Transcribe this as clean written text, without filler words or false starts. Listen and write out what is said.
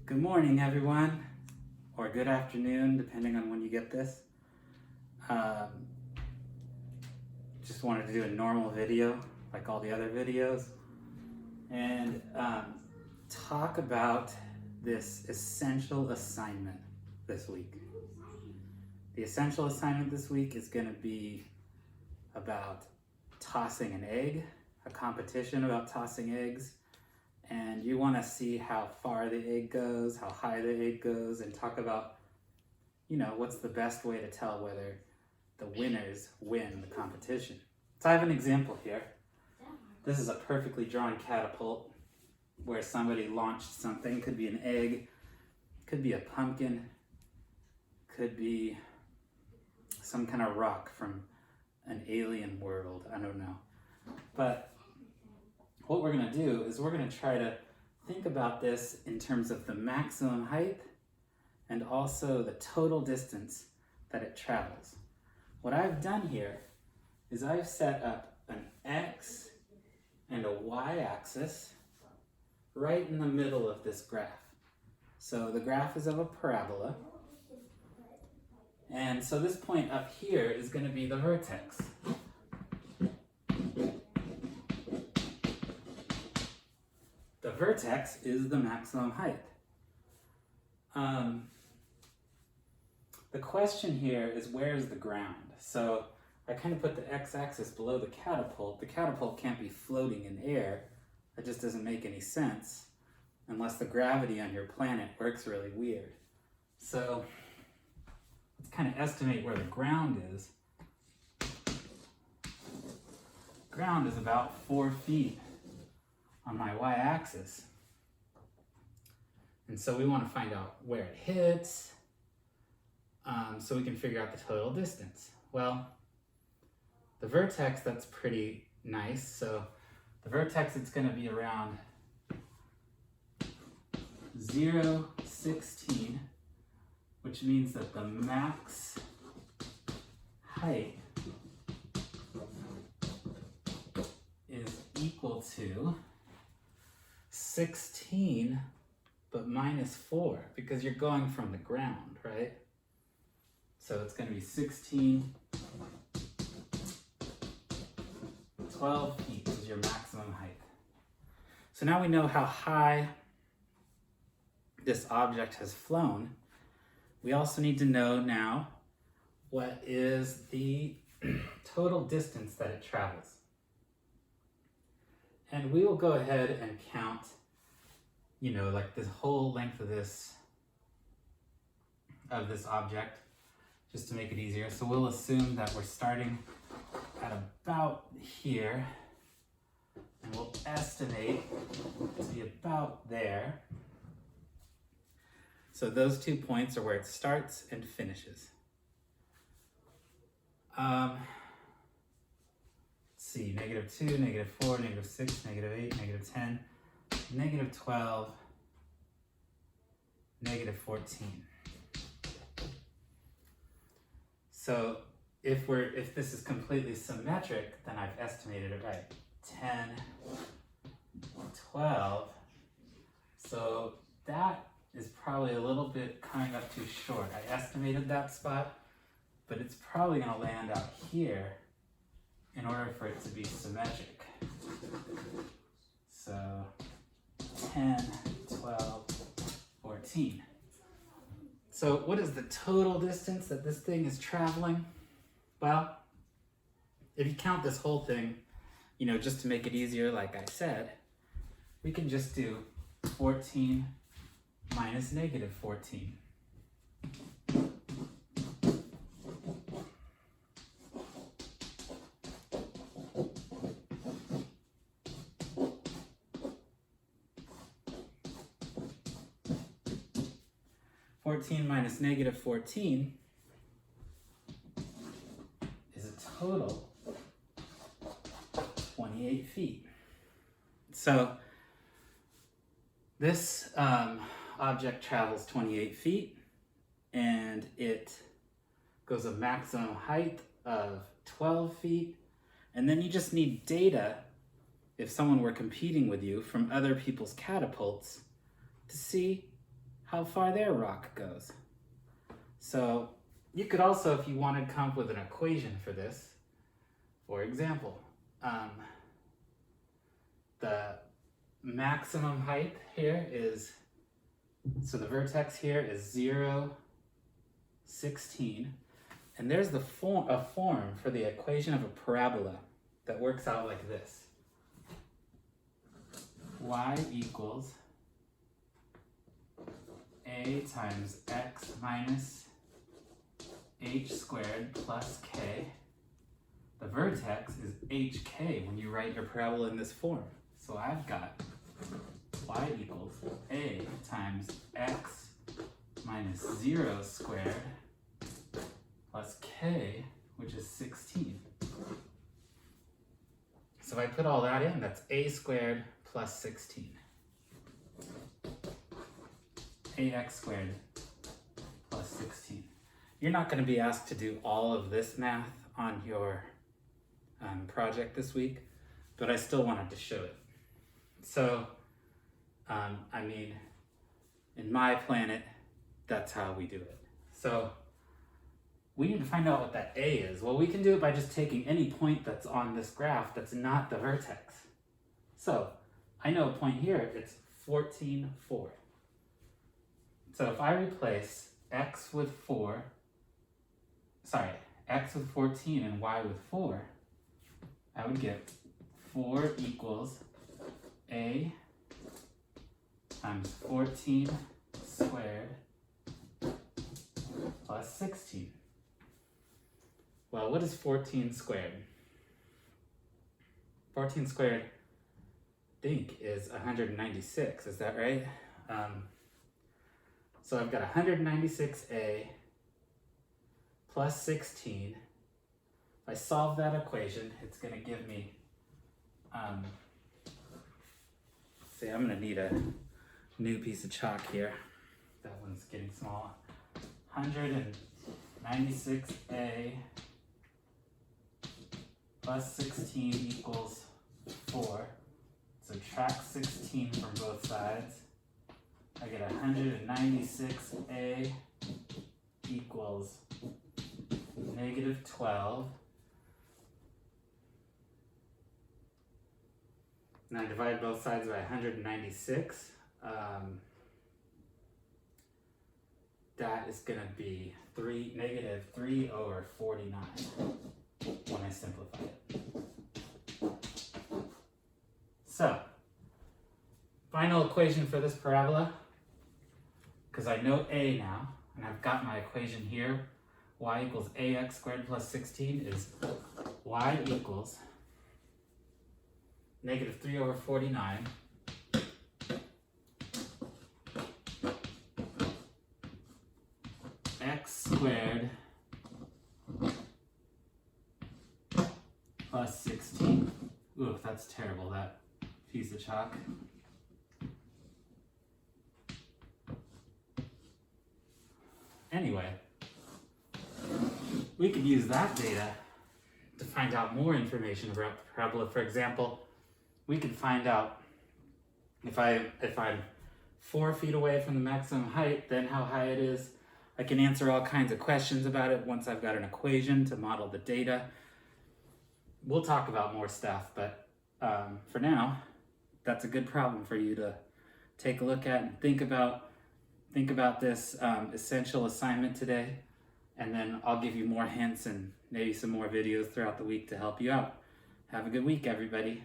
Good morning, everyone, or good afternoon, depending on when you get this. Just wanted to do a normal video, like all the other videos, and talk about this essential assignment this week. The essential assignment this week is going to be about tossing an egg, a competition about tossing eggs. And you want to see how far the egg goes, how high the egg goes, and talk about, what's the best way to tell whether the winners win the competition. So I have an example here. This is a perfectly drawn catapult where somebody launched something. Could be an egg, could be a pumpkin, could be some kind of rock from an alien world. I don't know. But what we're going to do is we're going to try to think about this in terms of the maximum height and also the total distance that it travels. What I've done here is I've set up an X and a Y axis right in the middle of this graph. So the graph is of a parabola. And so this point up here is going to be the vertex. The vertex is the maximum height. The question here is, where is the ground? So I kind of put the x-axis below the catapult. The catapult can't be floating in air. That just doesn't make any sense unless the gravity on your planet works really weird. So let's kind of estimate where the ground is. Ground is about 4 feet on my y-axis. And so we want to find out where it hits, so we can figure out the total distance. Well, the vertex, that's pretty nice. So the vertex, it's going to be around 0.16, which means that the max height is equal to 16 but minus 4, because you're going from the ground, right? So it's going to be 16, 12 feet is your maximum height. So now we know how high this object has flown. We also need to know now what is the total distance that it travels. And we will go ahead and count, like the whole length of this object, just to make it easier. So we'll assume that we're starting at about here, and we'll estimate to be about there. So those 2 points are where it starts and finishes. Let's see, -2, -4, -6, -8, -10, -12, -14. So if this is completely symmetric, then I've estimated it right. 10, 12. So that is probably a little bit coming up too short. I estimated that spot, but it's probably going to land out here in order for it to be symmetric. So 10, 12, 14. So what is the total distance that this thing is traveling? Well, if you count this whole thing, just to make it easier, like I said, we can just do 14 minus -14. Minus -14 is a total 28 feet. So this object travels 28 feet, and it goes a maximum height of 12 feet. And then you just need data, if someone were competing with you, from other people's catapults to see how far their rock goes. So you could also, if you wanted, come up with an equation for this. For example, the maximum height here is, so the vertex here is 0, 16. And there's a form for the equation of a parabola that works out like this. Y equals a times x minus h squared plus k. The vertex is hk when you write your parabola in this form. So I've got y equals a times x minus 0 squared plus k, which is 16. So if I put all that in, that's a squared plus 16. Ax squared plus 16. You're not going to be asked to do all of this math on your project this week, but I still wanted to show it. So, I mean, in my planet, that's how we do it. So, we need to find out what that A is. Well, we can do it by just taking any point that's on this graph that's not the vertex. So, I know a point here, it's 14, 4. So if I replace x with 14 and y with 4, I would get 4 equals a times 14 squared plus 16. Well, what is 14 squared? 14 squared, I think, is 196, is that right? So I've got 196a plus 16. If I solve that equation, it's going to give me, see, I'm going to need a new piece of chalk here. That one's getting small. 196a plus 16 equals 4. Subtract 16 from both sides. I get 196a equals negative 12. Now I divide both sides by 196. That is going to be negative 3 over 49 when I simplify it. So, final equation for this parabola, because I know a now, and I've got my equation here, y equals ax squared plus 16 is y equals negative 3 over 49 x squared plus 16. Ooh, that's terrible, that piece of chalk. Anyway, we could use that data to find out more information about the parabola. For example, we could find out if I'm 4 feet away from the maximum height, then how high it is. I can answer all kinds of questions about it once I've got an equation to model the data. We'll talk about more stuff, but for now, that's a good problem for you to take a look at and think about this essential assignment today, and then I'll give you more hints and maybe some more videos throughout the week to help you out. Have a good week, everybody.